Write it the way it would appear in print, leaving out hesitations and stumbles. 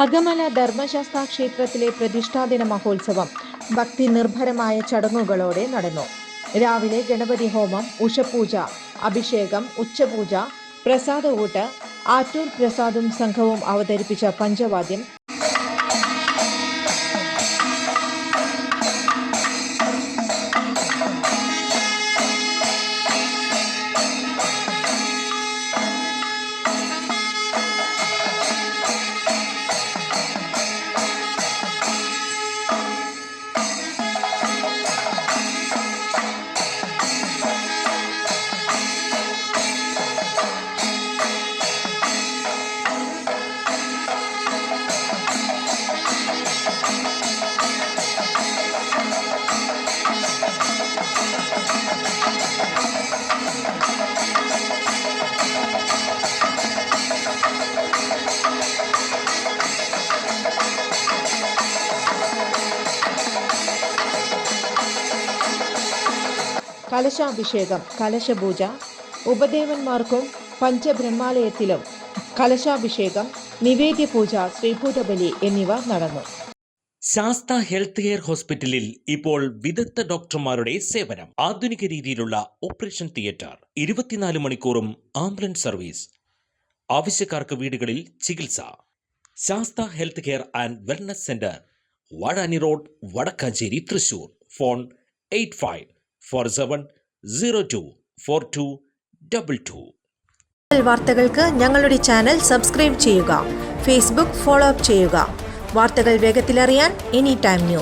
അകമല ധർമ്മശാസ്ത്ര ക്ഷേത്രത്തിലെ പ്രതിഷ്ഠാദിന മഹോത്സവം ഭക്തി നിർഭരമായ ചടങ്ങുകളോടെ നടന്നു. രാവിലെ ഗണപതി ഹോമം, ഉഷപൂജ, അഭിഷേകം, ഉച്ചപൂജ, പ്രസാദകൂട്ട്, ആറ്റൂർ പ്രസാദും സംഘവും അവതരിപ്പിച്ച പഞ്ചവാദ്യം, കലശാഭിഷേകം, കലശപൂജ, ഉപദേവന്മാർക്കും പഞ്ചബ്രഹ്മാലയത്തിലും കലശാഭിഷേകം, നിവേദ്യപൂജ, ശ്രീഭൂതബലി എന്നിവ നടന്നു. ശാസ്ത ഹെൽത്ത് കെയർ ഹോസ്പിറ്റലിൽ ഇപ്പോൾ വിദഗ്ധ ഡോക്ടർമാരുടെ സേവനം. ആധുനിക രീതിയിലുള്ള ഓപ്പറേഷൻ തിയേറ്റർ, 24 മണിക്കൂറും ആംബുലൻസ് സർവീസ്, ആവശ്യക്കാർക്ക് വീടുകളിൽ ചികിത്സ. Sastha health care and wellness centre, Vazhani road, Vadakkanchery, Thrissur. Phone 8547024222. വാർത്തകൾക്ക് ഞങ്ങളുടെ ചാനൽ സബ്സ്ക്രൈബ് ചെയ്യുക. ഫേസ്ബുക്ക് ഫോളോ അപ്പ് ചെയ്യുക. വാർത്തകൾ വേഗത്തിലറിയാൻ എനി ടൈം ന്യൂസ്.